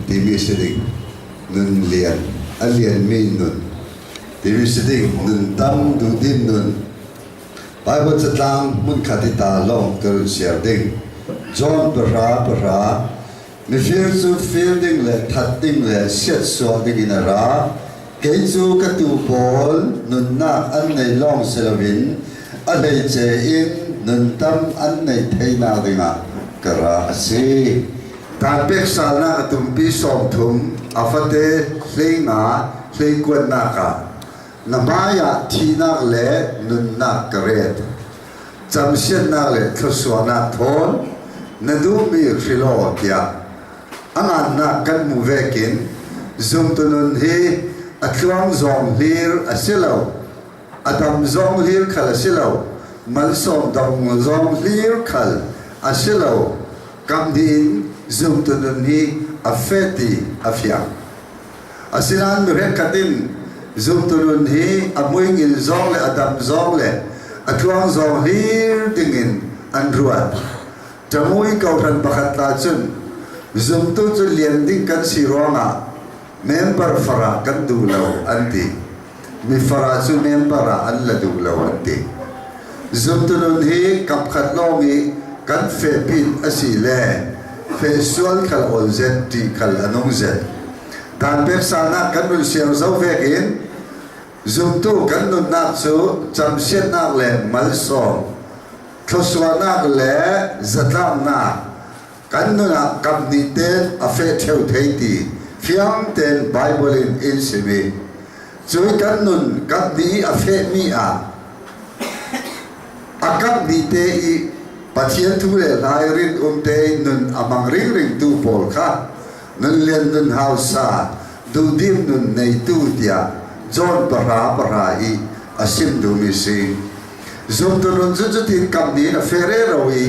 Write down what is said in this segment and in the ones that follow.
TV sitting nun lian alien mi nun TV sitting nun tam du din nun Bible chatlang mun khatita long ter share ding John para mi feel su feeling le thatting le set so ding in ra ke chu ka tu bol nun na an nei long selavin a lei che in nun tam an nei theina dinga kara ase kan pek salna atum pi som thum afate hleina hleikwan na ka namaya thina le nun na karet chamsian na le thoswana thon nadu mi khilo kya angan na kan mu vekin zum tunun hi atluang zong lir asilo adam zong lir khala silo mal som dong zong lir khal asilo kam din zum tunun hi afeti afya asilan rekatin zum tunun hi amuingil zong le adam zong le atluang zong lir dingin andruat jamui kauran bakat la chun zum tu chu lian ding kan sironga member fara kan dulo anti mi fara chu member an la dulo anti zum tu nun hi kap khat longi kan fe pin asile fe sual khal ol zet ti khal anong zet tan pek sana kan nun siang zo vekin zum tu kan nun nak chu cham siat nak le mal som thoswana le zatam na kan nun kam ni ten afe theu theiti fiang ten bible in simi chui kan nun kam ni afe mi a akap ni te i pathian thu le lai rin te nun amang ring ring tu pol kha nun lian nun hausa du dim nun nei tu dia john para i asim du mi si zum tu nun zu tin kam ni na fere roi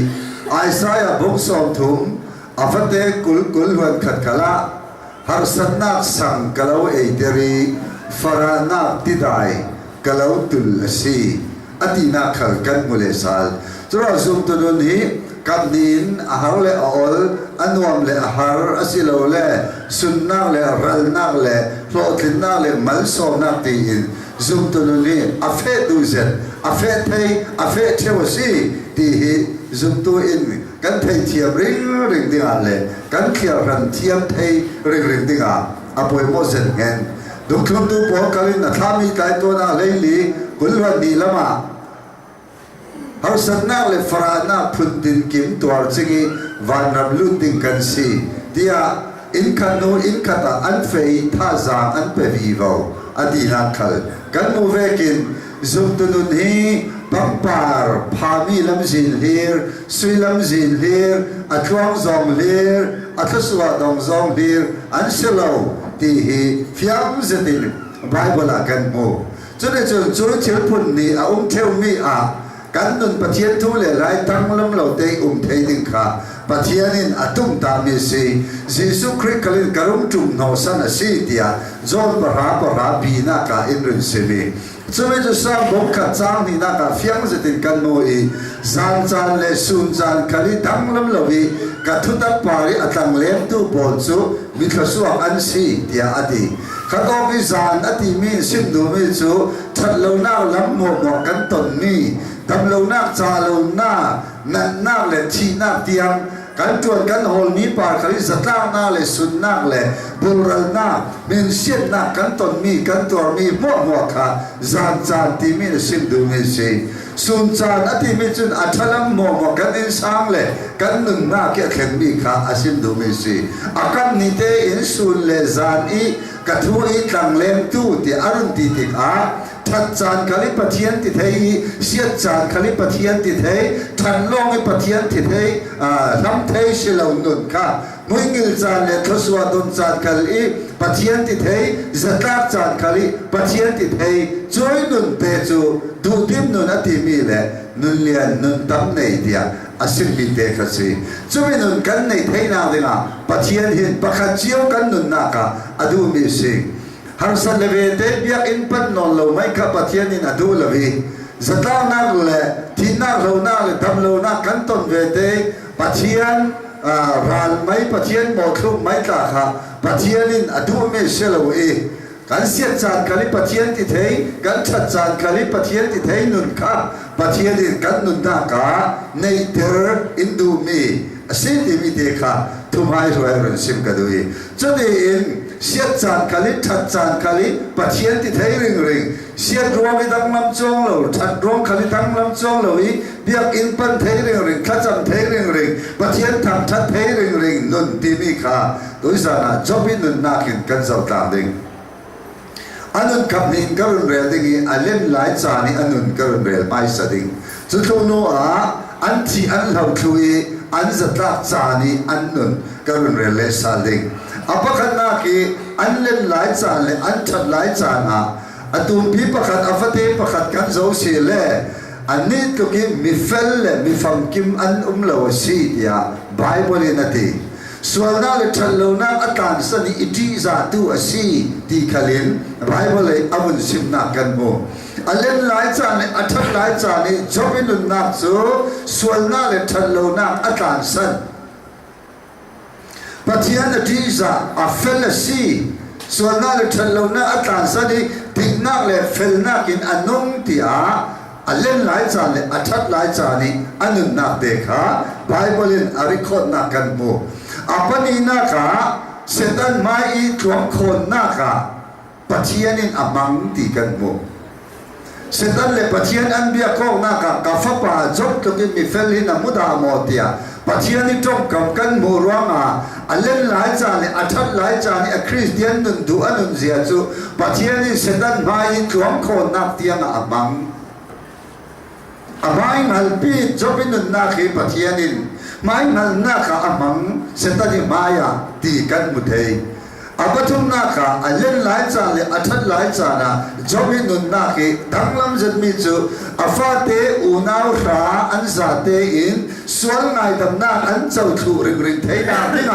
Isaiah buk som thum afate kul huan khat kala har sannak sang kalau eiteri farana tidai kalau tul asi atina khal kan mule sal chura zum tunun hi kamnin ahar le aol anuam le ahar asilo le sunna le ralna le plotlina le malso na tin zum tunun hi afe duzen afe thei afe thewasi ti hi zum tu in kan thei thiam ring dinga le kan khia ran thiam thei ring dinga apoi mo zen ngen duk thum tu po kalin na thami kai to na leili kulwa ni lama har sanna le farana phundin kim twar chingi vanram luting kan si dia in kanu in kata an fei tha za an pe vivo adina khal kan mu vekin zum tunun hi pampar phami lamzin lir sui lamzin lir atwang zong lir athaswa dong zong lir an selo ti hi fiam zetin bible akan mo chune chu thil phun ni a theu mi a kan nun pathian thu le lai tang lam lo te thei ding kha pathianin atum ta mi si jesu christ kalin karum tum no san asi tia john para bina ka inrin semi chumi chu sa bom kha chang ni na ka fiang zetin kan mo i zan chan le sun chan khali dang lam lo wi ka thuta pari atang lem tu bol chu mi thasuak an si tia ati khato ki zan ati mi sim du mi chu that lo na lam mo kan ton ni tam lo na cha lo na nan na le thi na tiang kan tuan kan hol mi par khali zatang na le sun na le bural na men siat na kan ton mi kan tor mi mo kha zan chan ti mi sim du mi si sun chan ati mi chun athalam mo kan in sang le kan nun na ke khen mi kha asim du mi si akam ni te in sun le zan i kathu i tlang lem tu ti arun ti tik a that chan khali pathian ti thei siat chan khali pathian ti thei than long i pathian ti thei lam thei silo nun kha muingil chan le thoswa don chan khali pathian ti thei zatak chan khali pathian ti thei choi nun te chu du dim nun ati mi le nun lian nun tam nei dia asim mi te khasi chumi nun kan nei thei na dinga pathian hin pakhat chiao kan nun na ka adu mi sing har san leve te biak in pat non lo mai kha pathian in adu lavi zata na le thina lo na le tam lo na kan ton ve te pathian รานไม่ปะเทียนหมดคลุมไม่ตาค่ะปะเทียนินอดูเมเชลเอกันเสียจานคลิปะเทียนที่เทกันชัดจานคลิปะเทียนที่เทนุนค่ะปะเทียนินกันนุนดากาในเตอร์อินดูมีสิ่งที่มีเด็กค่ะทุกให้รวยรุ่นซิมกันด้วยจนเองเสียจานคลิชัดจานคลิปะเทียนที่เทริงริงเสียรวมไปตั้งลำจงเราชัดรวมคลิตั้งลำจงเราอีเบียกอินปันเทริงริงขจันเทริงริงปะเทียนทำชัดเทริงริงนุนที่มีค่ะโดยสารจบบินุนนักินกันสาวตาดิงอันนั้นกับนินกรุณเรียดิ่งอันเล่นหลายจานี่อันนั้นกรุณเรียไม่สะดิ่งจุดโน้นอันที่อันเราคุยอันจะตักจานี่อันนั้นกรุณเรียเลสะดิ่งอัปขันนักอันเล่นหลายจานเลยอันชัดหลายจานะอันตุนพี่ประคัดอัฟเตประคัดกันโจเสียเลยอันนี้ตุกิมีเฟลเลยมีฟังกิมอันเลวสีเดียไบเบิลนั่นทีส่วนนั้นเลยทันโลนักอัตานสนิอิจิซาตูอสีที่ขลินไบเบิลเลยอาวุธสิมนักกันโมอันเล่นหลายจานเลยอัชัดหลายจานเลยจบเป็นนักสู้ส่วนนั้นเลยทันโลนักอัตานสันปัจจัยนั้นที่จะอัฟเฟลสีส่วนนั้นเลยทันโลนักอัตานสันที่ทิ้งนักเลยเฟลนักกินอันนุ่งที่อันเล่นหลายจานเลยอัชัดหลายจานนี้อันนั้นนักเด็กฮะไบเบิลอาริโคนักกันโมอัปนีนักะเสด็จมาอีทวงคนนักะปัจจัยนี้อามังตีกันโมเสด็จเลยปัจจัยอันเบียกองนักะกัฟปะจบตุกิมีเฟลินามุดาโมเตียปัจจัยนี้ตรงกับกันโมรังอันเล่นหลายจานเลยอัชัดหลายจานนี้คริสเตียนนุนดูอันนุนเสียจูปัจจัยนี้เสด็จมาอีทวงคนนักเตียงอามังอามังฮัลปีจบเป็นนุนนักปัจจัยนี้ไม่งั้นนักอามังเสด็จมายาตีกันมุทัยอาบัตุนักอันเล่นหลายจานเลยอัชัดหลายจานจบเป็นนุนนักทั้งลำจัดมีจูอาฟาเตอุนาวราอันซาเตอินส่วนไงดำนักอันเจ้าถูริงริงเทนาดิง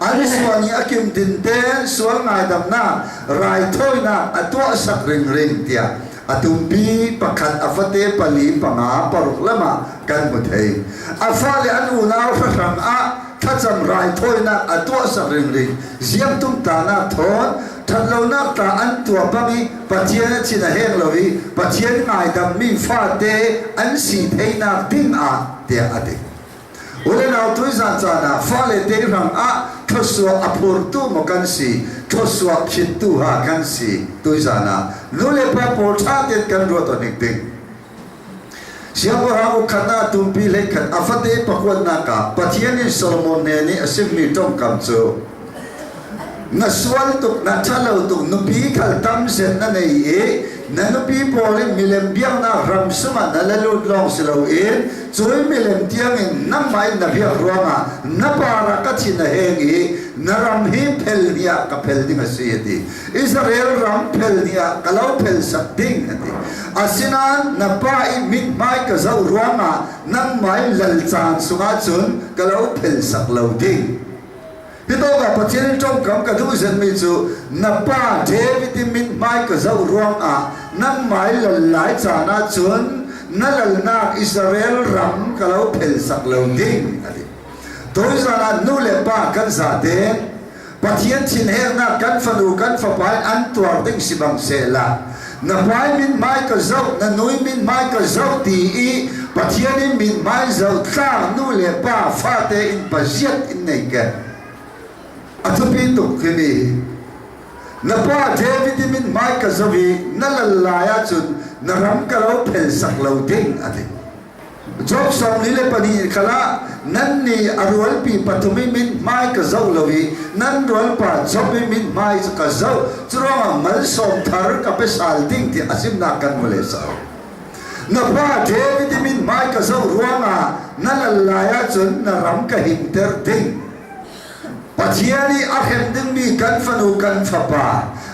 อันส่วนนี้อากิมดินเตนส่วนไงดำนักไรถ้อยนักอัตัวสักริงริงเตียอตุมปีประคัดอัฟเตปลีปังอาปรุกละมากันมุทัยอัฟาเลอันอุนาวรังอาถ้าจำไรถ้อยนักอัตัวสักริงริงเสียมตุ้มตานักทอนทันเรานักตาอันตัวปังอีปัจเจียนชินะเฮงเราอีปัจเจียนไงดำมีฟาเตอันสีเทนักดิ้งอาเตียอดีอุเลนาตุยซาจานาฟาเลเตรังอาทศวอภูร์ตุมกันสีทศวคิดตุหากันสีตุยซานานุเลปะโพชาเตกันรัวตัวนิกติเสียงว่าเราขณะตุมปีเล็กอัฟเตปะกวนนักปัจเจียนโซโลมอนเนนี่สิบมีตรงคำโจนัสวัลตุกนัชลาวตุกนุปีขัลตัมเซนนั่นเองนั่นนุปีพอลมิเลมเบียงน่ารำสมันนั่นลุดลองสลาวเองจอยมิเลมเตียงนั่งไม่นับยากรัวมานับปารักชินเฮงนารำฮิเพลเนียกับเพลดิ่งเสียดีอิสราเอลรำเพลเนียกับเราเพลสักดิ่งนั่นเองอาศินันนับไปมิดไม่กับเจ้ารัวมานั่งไม่หลัลจานสุขาจุนกับเราเพลสักเราดิ่งพี่ตัวกับปัจจัยจงกำกับทุกสิ่งมีจูนับป้าเทวิติมินไม่ก็จะรวมนั่งไม่หลายจานาจนนั่นนักอิสราเอลรำกับเราเพลสักเราดิ้งตัวจานานูเลป้ากันซาเดนปัจจัยชินเฮนักกันฟันูกันฝับไปอันตัวดิ้งสิบังเซลานับไปมินไม่ก็จะนั่นนุยมินไม่ก็จะตีปัจจัยนี้มินไม่จะข้านูเลป้าฟาเตอินปัจจัยอินเนกันอัตปีตุกขีนับว่าเทวิติมินไม่กระวีนั่นลายจุนนรำกระเราเพลสักเราดิ้งอะไรจบสำลีเลปนีขละนั่นนี่อรวลปีปฐุมิมินไม่กระเจ้าเราวีนั่นรวลป่าจบมินไม่กระเจ้าจุรองมันสมทาร์กับเปสาลดิ้งที่อาศิมนักกันมาเลสาวนับว่าเทวิติมินไม่กระเจ้ารวงนั่นลายจุนนรำกระหิมเตอร์ดิ้งปัจจัยนี้อาเห็นดึงมีกันฟันูกันฝับปะ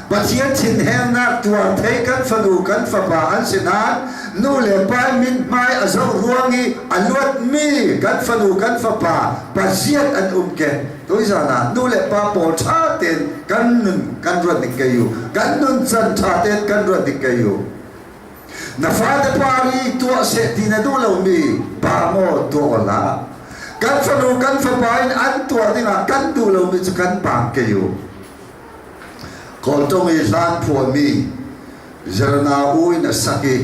ปัจจัยชินเฮนักตัวเทกันฟันูกันฝับปะอันสินันนู่เลปายมินไม่อาศัยรวงอีอันวัดมีกันฟันูกันฝับปะปัจจัยอันเกตตัวอีสานะนู่เลปาโปชาเตนกันนุนกันรวดดิกอยู่กันนุนจันชาเตนกันรวดดิกอยู่นับฟ้าเดปารีตัวเศรษฐีนดูเรามีปาโมตัวละก kan fanu kan fapain an tua dinga kan du lo mi chu kan pang ke yu kon to mi lan phu mi zarana ui na saki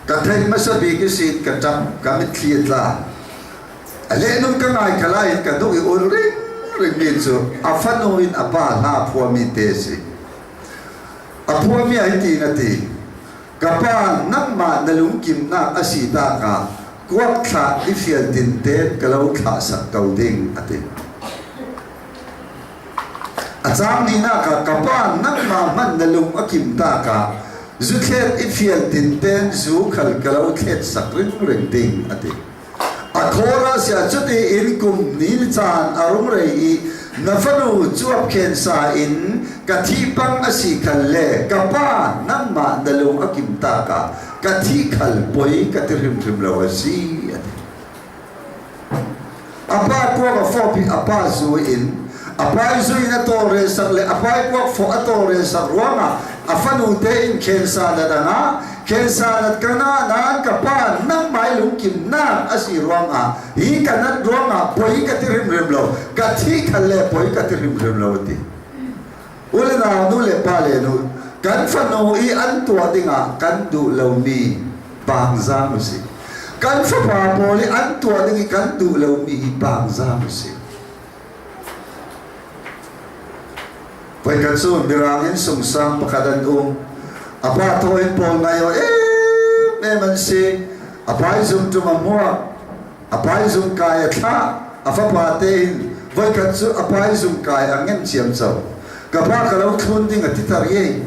ka thai masabi ki sit ka tam ka mit khiat la ale nun ka ngai kalai ka du i ul ring ring mi chu afanu in apa na phu mi te si aphu mi ai ti na ti kapa nak ma nalung kim na asita ka kuat kha ifial tin te kalau kha sak kau ding ate acham ni na ka kapa nak ma man nalung akim ta ka zukhet ifial tin ten zu khal kalau khet sak ring ring ding ate akhora sia chuti in kum nil chan arung rei nafanu chuap khen sa in kathi pang asi khalle kapa nak ma nalung akim ta ka kathi khal poi katirim trim lawasi apa ko ka fopi apa zu in apa zu in atore sakle apa ko fo atore sarwanga afanu te in kensa dadanga kensa dat kana nan kapa nang mai lungkim na asi ruanga hi kanat ruanga poi katirim law kathi khalle poi katirim lawati ulena nu le pale nu kan fanu I an tua dinga kan du lo mi bang za musi kan fa pa poli an tua dingi kan du lo mi bang za musi pai kan su birangin sung sang pakadan apa to in pol ngayo me man si apa zum tu mamua apa zum kaya tha afa pa te vai kan su apa zum kaya angem chiam chau kapa kalau thun ding atitar ye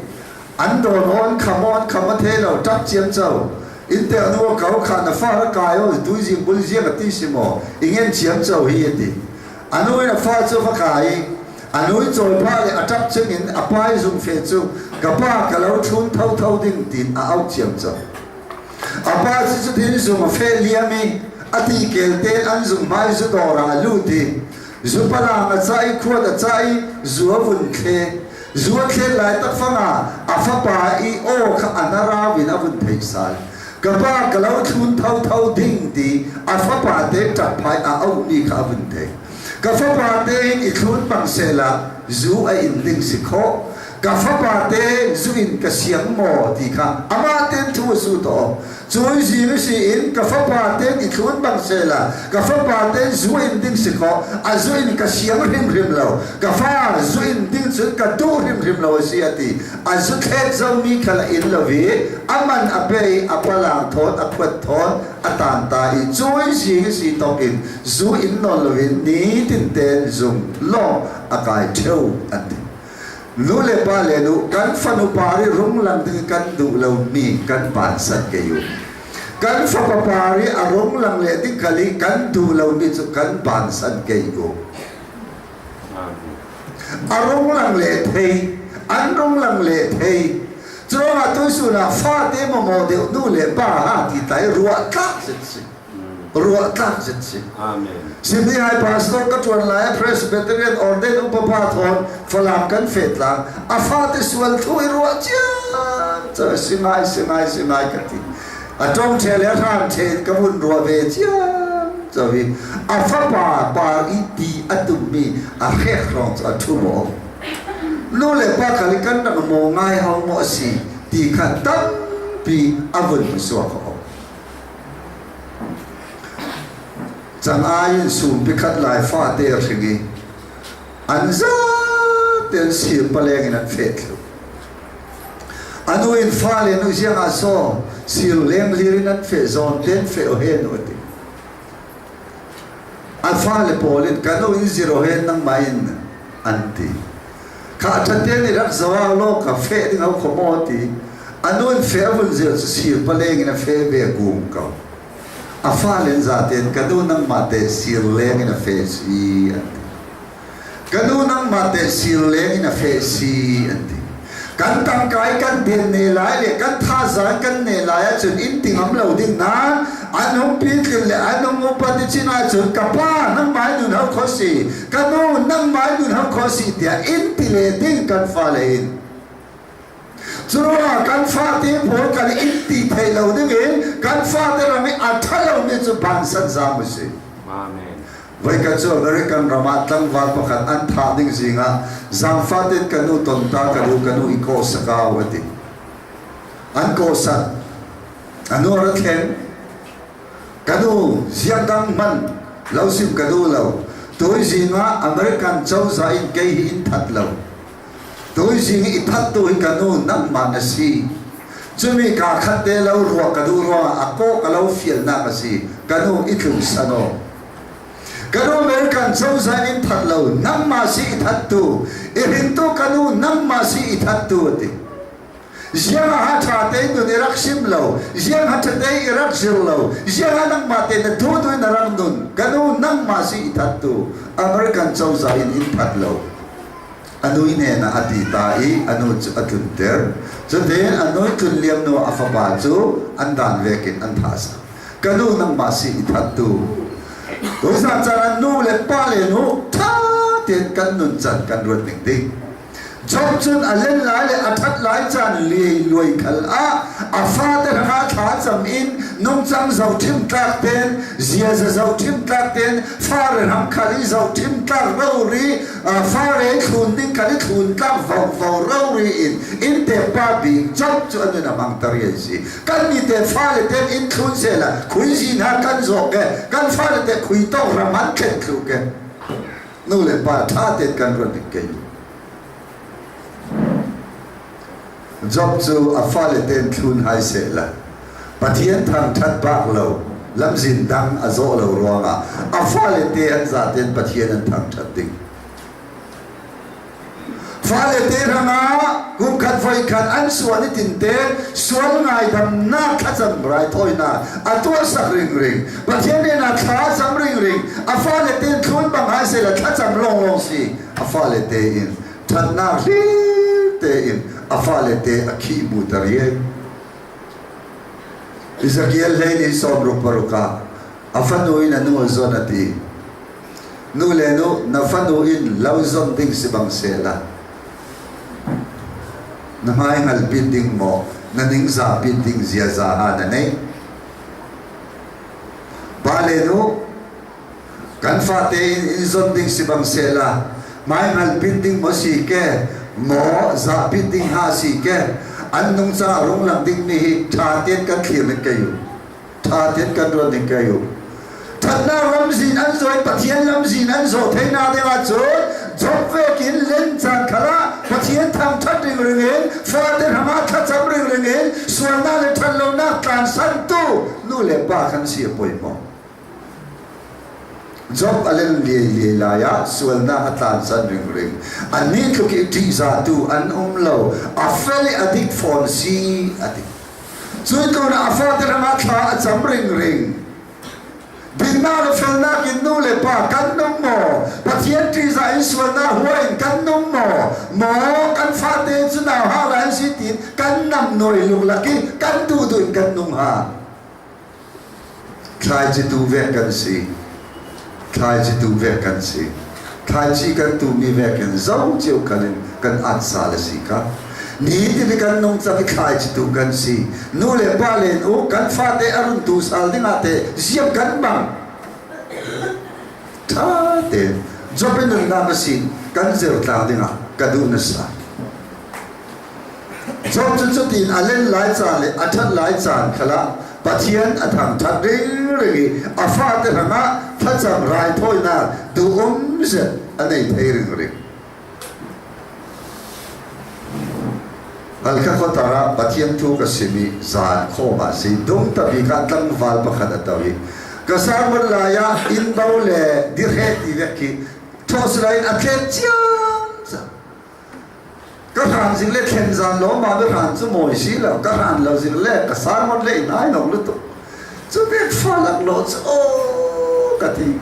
an don on come the lo tak chiam chau inte anu kau khan fa ka yo tu ji bul ji ati simo ingen chiam chau hi ati anu ina fa chu fa kai anu choi pa le atap chengin apai zum fe chu kapa kalau thun thau ding tin a au chiam chau apa chu tin zum fe liami ati kelte an zum mai zu dora lu ti zu pala nga chai khua da chai zuavun khe zuwa khe lai tak fanga afapa I o kha anara win avun theisal kapa kalau thun thau ding di afapa te tak phai a au ni kha avun the kafapa te I thun pang sela zu a in ding sikho kafapa te zu in ka siang mo di kha ama ten thu su to chui ji ni si in kafapa te I thun pang sela kafapa te zu in ding sikho a zu in ka siang rim lo kafa zu in ding chu ka tu rim lo si ati a zu khet zo mi khala in lo vi aman ape apala thon akwat thon atan ta I chui ji ni si to kin zu in no lo vin ni tin ten zum lo akai theu ati nu le pa le nu kan fanu pari rung lang ding kan du lo mi kan pan sat ke yu kan fa pa pari arong lang le ding kali kan du lo mi chu kan pan sat ke yu arong lang le thei an rong lang le thei chro nga tu su na fa te mo mo de nu le pa ha ti tai ruwa ka sit Amen. Sindi hai pastor ka tuan lai Presbyterian order upapa thon falam kan fet lang afate sual thu ruwa chia cha sinai kati atong thele ran the kamun ruwa ve chia chawi afapa pa iti atumi a khekhrong atumo no le pa kalikan na mo ngai hau mo si ti khan tam pi avun suwa ko chẳng ai sum pikat lai fa te ringi anza ten sil paleng in fet anu in fa le nu jiang a so sil leng lirin at fe zon ten fe o hen oti an fa le polin kanu in zero hen nang main anti ka thaten ni rak zawa lo ka fe ding au komoti anu in fe avun zero sil paleng in fe be gum ka afalen zaten kanu nang mate sileng in a fesi kanu nang mate sileng in a fesi kan tang kai kan den ne lai le kan tha za kan ne lai chun in ting am lo ding na anong pin le anong upati china chun kapa nang mai dun ha khosi kanu nang mai dun ha khosi tia in tile ding kan falen Churwa kan fati pol kan inti thelo dingin kan fati rami athalo mi chu ban san zamusi Amen. vậy cái chỗ American Ramat lang vào bậc hạt an thà đinh gì ngã giang phát đến cái nụ tồn ta cái nụ eco sakao vậy an co sát an nô rất khen cái nụ giang đăng man lâu sim cái nụ lâu tôi gì ngã American châu za in cây in thật lâu tôi gì in thật tôi cái nụ nắm mà nó si chúng mình cả khát để lâu ruột cái nụ ruột à cô cái lâu phiền na cái gì cái nụ ít lùng sano cái nụ American châu za in thật lâu nắm mà si thật tu irin tu cái nụ nắm mà si thật tu thì riêng hạt thà tây nụ Iraq sim lâu riêng hạt tây Iraq sim lâu riêng hạt nắm mà tây nụ thu tôi nà răng nôn cái nụ nắm mà si thật tu American châu za in thật lâu anu ine na atita I anu atunter so then anu tunliam no afaba chu andan vekin anthasa kanu nang masi ithatu osa chara nu le pa le no tha ten kan nun chan kan rot ning ding job chun alen lai le athat lai chan li loi khal a fa te ha tha cham in nong chang zau thim tlak ten zia za zau thim tlak ten fa re ham khali zau thim tlak ro ri fa re khun ding khali khun tlak vau ro ri in te pa bi job chu an na mang tar ye si kan ni te fa le ten in khun se la khui ji na kan zo ke kan fa le te khui to ra man khen khu ke nu le pa tha te kan ro dik ke job chu a fa le ten khun hai se la pathian thang that bak lo lam zin dang a zo lo ronga a fa le te an za ten pathian an thang that ding fa le te ranga kum khat voi khat an suan tin te suan ngai dam na kha cham rai thoi na a to sak ring ring pathian ne na kha cham ring ring a fa le te khun bang hai se la kha cham long long si a fa le te in than na ri te in a fa le te a khi mu tar ye Ezekiel le ni som ru paruka afanu in anu zonati nu le no na fanu in lauzon ding sibang sela na mai ngal building mo na ning za building zia za ana nei bale no kan fa te in zon ding sibang sela mai ngal building mo si ke mo za building ha si ke an nung cha rong lang ding mi tha tian kan khiem me kayu tha tian kan ron ding kayu thật na ram zin an zoi pathian lam zin an zo the na de wa cho job ve kin len chan khala pathian tham that ring ring father hama tha cham ring ring suana le than lo na kan san tu nu le pa khan si poi mo job alen li la ya suana atan san ring ring an ni thu ki ti za tu an lo a feli adik phone si adik chui ko na father hama tha cham ring ring Bina le felna kin nu le pa kan nong mo pathian tri za in suana huain kan nong mo kan fa te chuna ha ran si tin kan nam noi lu la ki kan tu du kan nong ha khai ji tu ve kan si khai ji tu ve kan si khai ji kan tu mi ve kan zau chiu kan at sa la si ka ni ti kan nong cha ki khai ji tu kan si nu le pa le o kan fa te arun tu sal ding ate siap kan bang tha te jopen na ma sin kan zer tla ding a kadu na sa job chu tin alen lai cha le athat lai chan khala pathian athang that ring ring a fa te hanga thacham rai thoi na du se anei thei ring ring Alka ko tara pathian thu ka simi zan kho ma si dum ta bi ka tlang wal pa khat atawi ka samar la ya in baule di he ti veki thos lai atlet chiam ka ran jing le khen zan lo ma be ran chu moi si lo ka ran lo jing le ka samar le nai no lu tu chu be falak lo chu o ka ti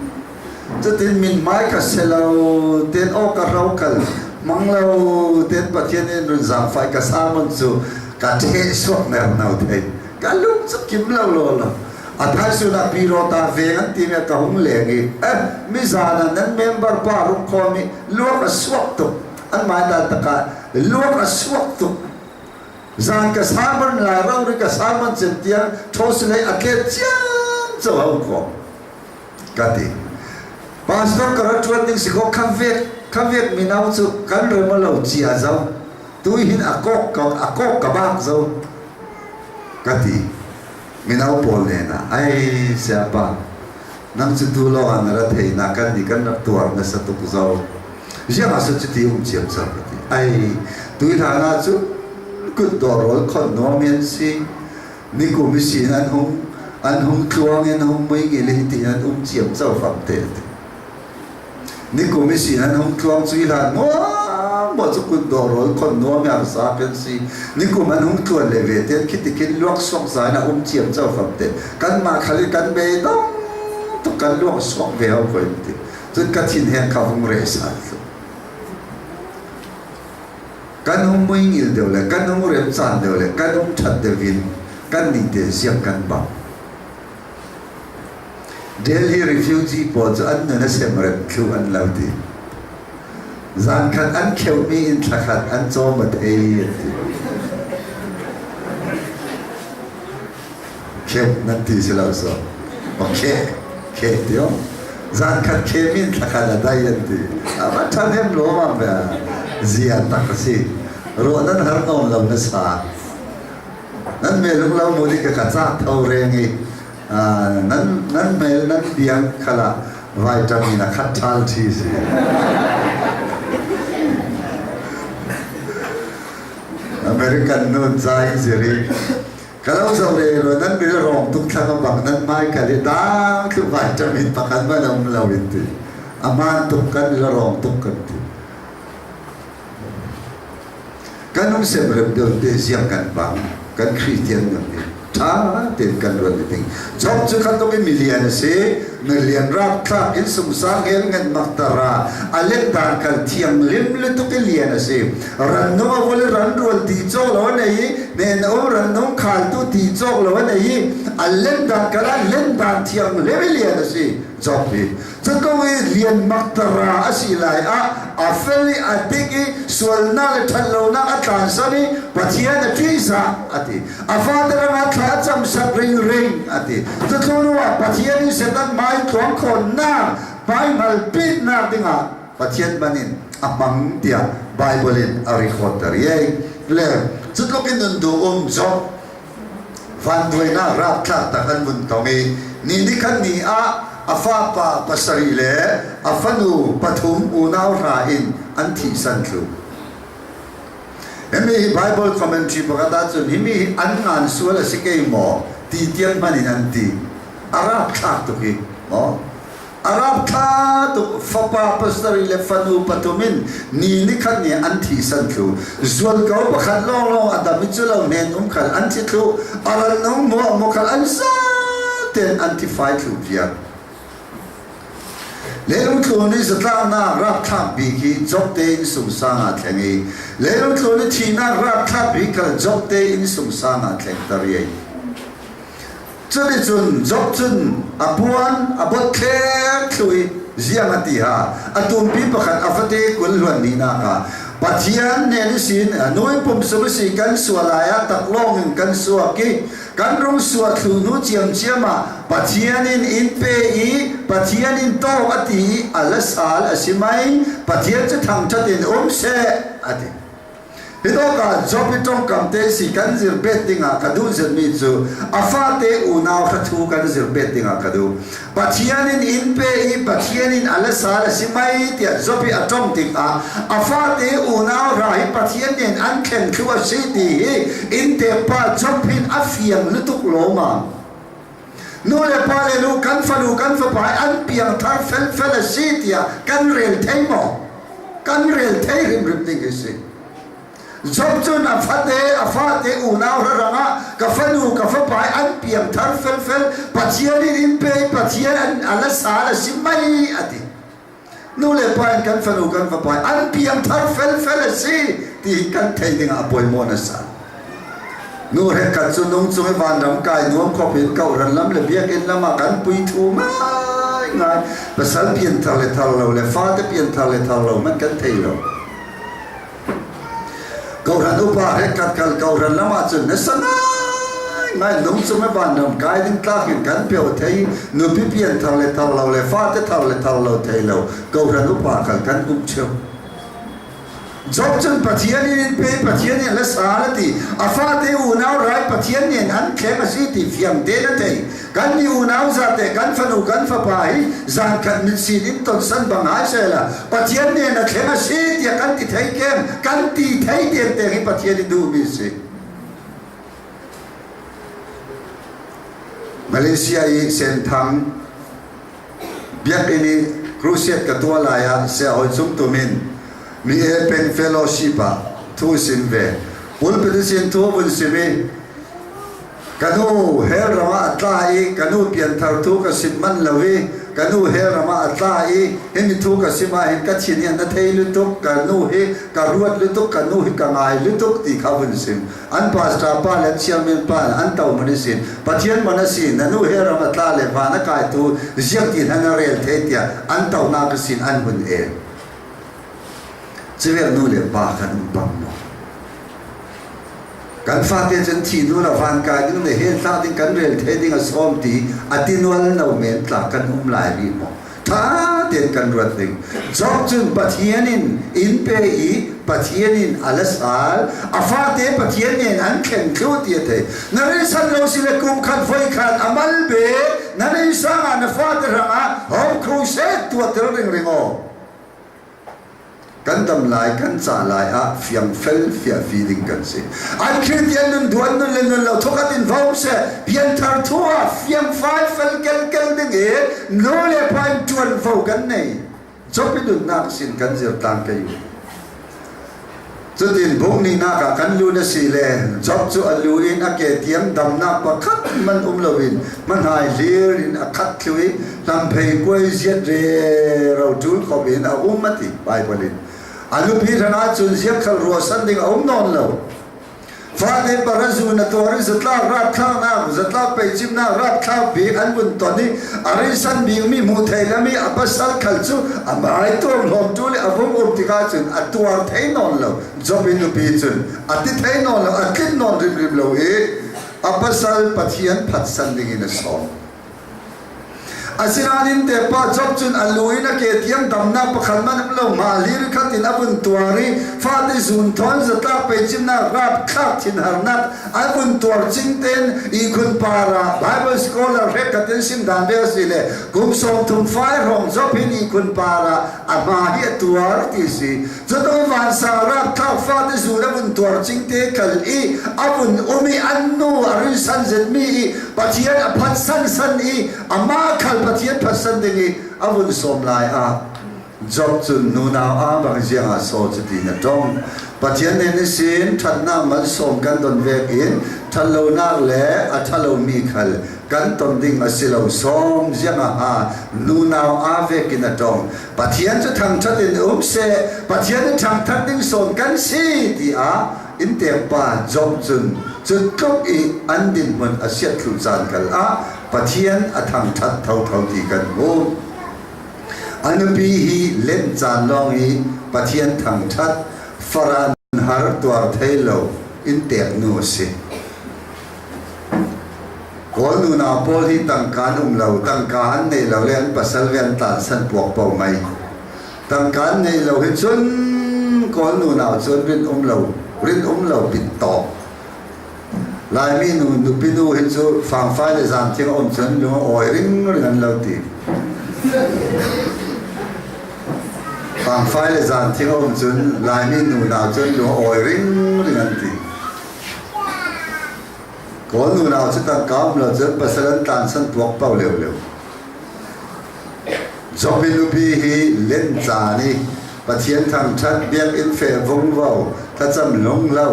chu tin min mai ka selo ten o ka rau kal manglo ten pathian in run zang fai ka samon chu ka the sok ner nau thei ka lung chu kim lo lo athai su na pi ro ta ve an ti me ka hum le ngi mi zana nan member pa ru ko mi lo ka swak tu an ma da ta ka lo ka swak tu zan ka samon la ro ri ka samon chen tia thos le a ke chiang chu ho ko ka ti pastor karat chuan ding siko khavek minau chu kan ro ma lo chia zo tu hin akok ka bak zo kati minau pol ne na ai siapa nang chu tu lo an ra thei na kan di kan nak tuar na sa tu zo ja ma sa chu ti chiam sa kati ai tu tha na chu ku do ro khon no men si ni ku mi si an hong tuang en hong mai ge le ti an chiam zo fam te ni ku mi si an hong tuang chui la mo chu ku do ro khon no me ar sa pen si ni ku man hong tuan le ve te kiti kin luak sok sa na chiam zo fam te kan ma khali kan be dong tu kan luak sok ve au ko ti chu ka thin hen ka hong re sa kan hong mai ngil de le kan hong rem chan de le kan hong that de vin kan ni te siam kan ba Delhi refugee po chu an na sem rem khu an lau ti zan khat an kheu mi in thakhat an cho mat ei kheu nan ti se lau so okay ke dio zan khat ke min thakhat la dai an ti ama than hem lo ma ba zia tak si ro nan har nom lam na sa nan me lu lau mo ni ka cha thau re ngi nan me nan biang khala vitamin a khatal thi si American non zai zeri kalau sau re ro nan me rong tuk thang bang nan mai ka le da khu vitamin pakan ba lam lawin ti aman tuk kan la rong tuk kan ti kanong semrem de siang kan bang kan Christian ni ta ten kan ro ni ting job chu khan to be million rap tha in sum sang hel ngan maktara alek dan kal thiam lim le to ke lian se ran no wol ran rol ti chok lo nei ne no ran no khal tu ti chok lo nei alek dan kala len dan thiam le lian se job bi chu ko we lian maktara asilai a feli atiki swalna le thallo na atan sani pathia na tisa ati afadra ma tha cham sak ring ati chu thonu wa pathia ni setan mai tuang kon na bai mal pit na dinga pathian banin amang dia bible a recorder ye le chu lokin du job van doina rap tha ta kan mun tongi ni kan ni a afa pa pasari le afanu pathum unau ra in anthi san thu emi bible commentary bagada chu himi an suala sikei mo ti tian manin anti arab tha to ki mo arab tha to fapa pasari le fanu patumin ni khan ni anthi san thu zual ko bakhan long adami chulo nen khal anthi thu aral no mo khal an sa ten anti fight thu pia Lelong kloni zata na rap tha bi ki job te in sum sang a thengi lelong kloni thina rap tha bi ka job te in sum sang a theng tari chani chun job chun apuan abot khe thlui ziamati ha atum pi pakhat afate kul lwan ni na ka pathian ne ni sin noi pum samasi kan sualaya taklong kan suaki kan rong suwa thu nu chiama pathianin in pe I pathianin to ati alasal asimai pathian cha thang chatin se ati hito ka job itong kamte si kan zir bettinga kadu zir mi chu afate unaw khathu kan zir bettinga kadu pathianin in pe I pathianin alasal asimai tia job atong ting a afate unaw rai pathianin an khen khu asiti in te pa job hin afiang lutuk loma no le pale lu kan falu kan fa pai an piang thar fel asitia kan rel thaimo kan rel thai rim ding ese job chun afate unaw ranga ka fanu ka fa pai an piang thar fel pathian in pe pathian ala sala simai ati no le pai kan fanu kan fa pai an piang thar fel asi ti kan thai ding apoi mona sa nu he ka chu nong chu van ram kai nuam kho pin kau ran lam le biak in lama kan pui thu mai ngai pasal pian thal lo le fa te pian thal lo man kan thei lo kau ran upa he kat kal kau ran lama chu na sanai ngay nông số mấy bạn nông cái đến ta hiện cán biểu thấy nụ bị biến thầu lệ pha tới thầu lệ thấy lâu câu ra lúc bà cần cán cũng chiều job chân pathian in pe pathian in la sala ti afa te unau rai pathian in an khema si ti fiam te na te kan ni unau za te kan fanu kan fa pai zan kan min si in ton san bang ai se la pathian ne na khema si ti kan ti thai kem kan ti thai te te hi pathian du mi se Malaysia i sen thang biak ini cruciate ka tua la ya se hoi zum tu min mi pen fellowship a thu sin ve ul pe sin thu bun se me kanu her rama atlai kanu pian thar thu ka sin man lawi kanu her rama atlai hemi thu ka sima hin ka chin yan na thei lu tuk kanu he ka ruat lu tuk kanu he ka ngai lu tuk ti kha bun sim an pastor pa le chairman pa an tau mani sin pathian manasi nanu her rama tla le va na kai tu ziak ti na rel the tia an tau na ka sin an bun e Cewek nu le ba kan umpam no. Kan fate chen thi nu la van kai ding ne he sa ding kan rel the ding a som ti atinwal no men tla kan lai ri mo. Tha den kan rat ding. Job chun pathianin in pe I pathianin alasal afate pathianin an khen thu ti the. Na re san lo si le kum khan foi khan amal be na re sa na fa de ranga hom khu se tu ter ring ringo. Kan dam lai kan cha lai a fiam fel fia feeding kan se an khristian nun duan nun len nun lo thoka tin vau se pian thar thua fiam fai fel kel ding e no le pain tuan vau kan nei jopi dun nak sin kan zir tan kai chutin bung ni na ka kan lu na si le job chu alu in a ke tiam dam na pa khat man lovin man hai lir in a khat thui lam phei koi ziat re ro tul ko bin a mati bai polin alu pi rana chun ziak khal ro san ding non lo fa de barazu na to ri zatla rat kha na zatla pe chim na rat kha bi an bun to ni ari san bi mi mu thei la mi apasal khal chu amai to lom tu le avum ti ka chun atuar thei non lo job in pi chun ati thei non lo akin non rim lo e apasal pathian phat san ding in a song asiranin te pa job chun aluina ke tiam damna pakhan man lo malir khatin abun tuari fa de zun thon zata pe chimna rap khat thin harnat abun tuar chingten I kun para bible scholar rekaten sim dan be sile kum som thum fai rong job in I kun para ama hi tuar ti si jodo van sa rap khat fa de zun abun tuar chingte kal I abun umi annu arin san zet mi pathian aphat san I ama khal pathian pasan dingi avun som lai a job chun nu na a bang jiang a so chuti na tong pathian ne ni sin that na man som kan don ve in thalo na le a thalo mi khal kan ton ding a silo som jiang a nu na a ve kin na tong pathian chu thang that in se pathian thang that ding som kan si ti a in te pa job chun chut kop I an din man a siat thu chan kal a pathian athang that thau ti kan ho anupi hi len chan long hi pathian thang that faran har tuar thailo in tek nu se ko nu na pol hi tang kan lo tang kan nei lo len pasal ven tan san puak pau mai tang kan nei lo hi chun ko nu na chun rin lo pin to lai mi nu pinu hin chu phang phai le zan thing om chen lu oi ring an lo ti phang phai le zan thing om chen lai mi nu na chen lu oi ring an ti ko nu na chu ta kam lo chen pasalan tan san tuak pau leu jobi lu pi hi len cha ni pathian thang that biak in fe vong vau ta cham long lo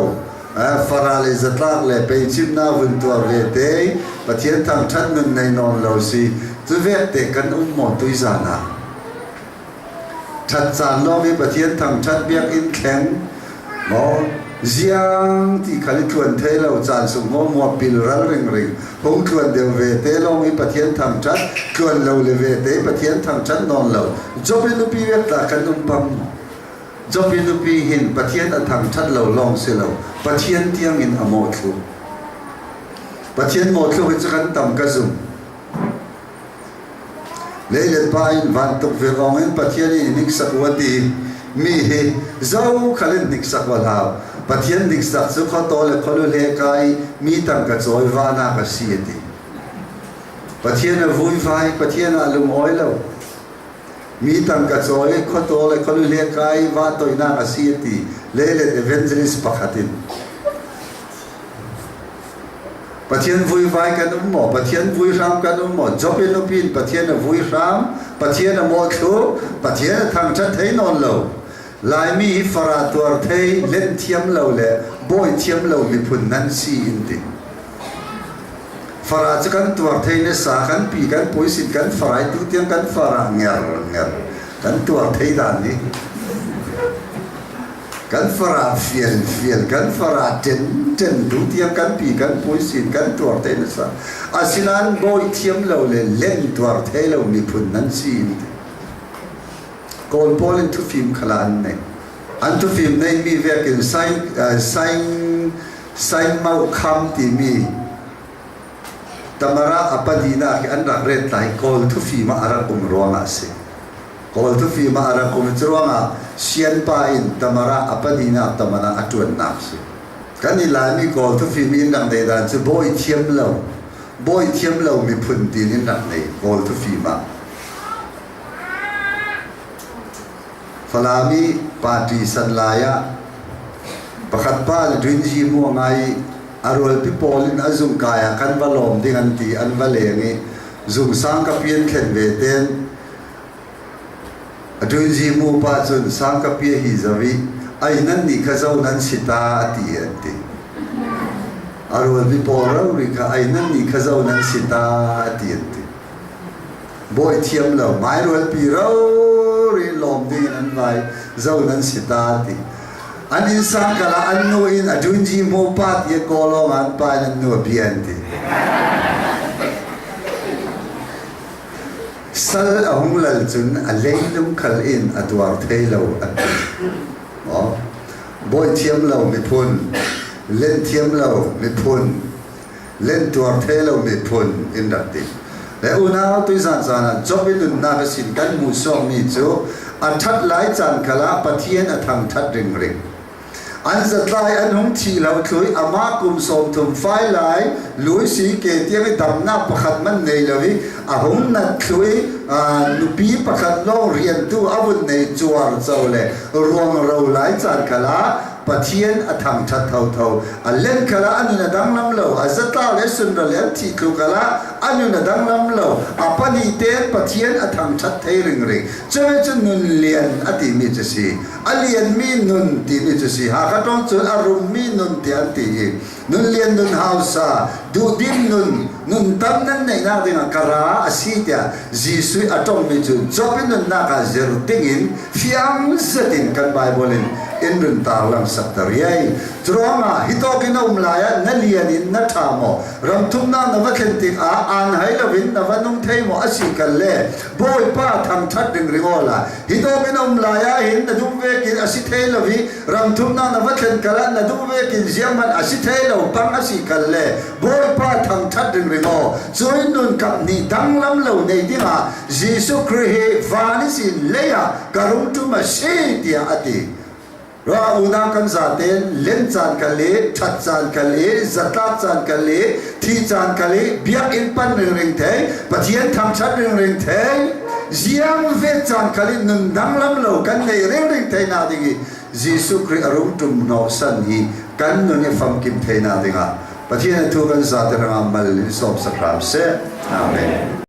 farale zatlak le pe chim na vun tua ve te pathian thang that nun nei non lo si chu ve te kan mo tui zana that chan lo mi pathian thang that biak in kheng mo ziang ti khali thuan the lo chan su mo pil ral ring hong thuan de ve te lo mi pathian thang that thuan lo le ve te pathian thang that non lo jobi lu pi ve ta kan pam jobi lu pi hin pathian a thang that lo long se lo pathian tiang in amo thu Bắt thiên một lúc cho khăn tầm cả dùng lấy lên ba in van tục việc ông ấy bắt thiên in nick sắc quan đi mi he dâu khalen nick sắc quan hào bắt thiên nick sắc số khó to là khó lệ cái mi tăng cả rồi va na cả xì đi bắt thiên là vui vai bắt thiên là lùng ói lâu mi tăng cả rồi khó to là khó lệ cái va tôi na cả xì đi lấy lên evangelist pakhatin Bắt thiên vui vai cái đúng mỏ, bắt thiên vui ram cái đúng mỏ, job in opin, bắt thiên là vui ram, bắt thiên là mọi thứ, bắt thiên là thằng chất thấy non lâu, lại mi phara tuar thấy lên thiêm lâu lệ, boy thiêm lâu mi phun nan si in đi, phara cho căn tuar thấy nên sa căn pi căn bôi xin căn phara tu tiếng căn phara ngờ căn tuar thấy đàn đi. Kan fara fiel kan fara ten du tiang kan pi kan poisin kan tuar te na sa asilan boy thiam lo le len tuar the lo mi phun nan sin kol polen tu film khalan ne an tu film nei mi vekin sai mau kham ti mi tamara apadina ki an rak ret lai kol tu film ara kum ronga se kol tu film ara kum chronga sian pa in tamara apadina tamana atuan nak si kan ilani ko tu fi min dang de dan chu boy thiam lo mi phun tin in dak nei ko tu fi ma falami party sanlaya pakhat pa le dwin ji mo ngai arol pi polin azung kaya kan valom ding an ti an valengi zum sang ka pian khen ve ten Adun ji mu pa chun sang ka pia hi zawi ai nan ni kha zau nan sita ati ati arwal bi pora ri ka ai nan ni kha zau nan sita ati ati boy thiam lo mai rol pi ro ri lom din an vai zau nan sita ati an in sang kala an no in adun ji mu pa ti ko lo an pa nan no pian ti sal ahung lal chun a leilum khal in atwar theilo at boy thiam lo mi phun len thiam lo mi phun len twar theilo mi phun in dakti le una tu san sana jobin na ka sin kan mu so mi chu a that lai chan khala pathian a thang that ring ring an zatlai an hung thi lo thlui ama kum som thum fai lai lui si ke tiang dam na pakhat man nei lawi a hung na thlui nupi pakhat lo rian tu avun nei chuar chole ruang ro lai chan khala pathian a thang that thau a len khala anuna dang lam lo a zata le sun ro le thi khu khala anuna dang lam lo a pani te pathian a thang that thei ring ring chwe chun nun lian ati mi chasi alian mi nun ti mi chasi ha ka tong chun arum mi nun ti an ti nun lian nun hausa du dim nun tam nan nei na ding kara asitia jisui atom mi chu jopin nun na ka zer tingin fiam zatin kan bible in run tar lam saktariai drama hitokina umlaya nalian in na thamo ram thumna navakhen ti a an hailovin navanum theimo asikalle boy pa thang that ding ringola hitokina umlaya hin na dumve ki asithailovi ram thumna navakhen kala na dumve ki ziaman asithailo pang asikalle boy pa thang that ding ringo join nun kap ni danglam lo nei dinga Jesus Christ vanisin leya karum tu ma shetia ati ra una kan zaten len chan kale that chan kale zata chan kale thi chan kale biak in pan ring thei pathian tham chat ring thei ziam ve chan kale nun danglam lo kan nei ring thei na dingi Jesus Christ arum tum no san hi kan nu ne fam kim thei na dinga pathian thu kan zaten amal sob sakram se amen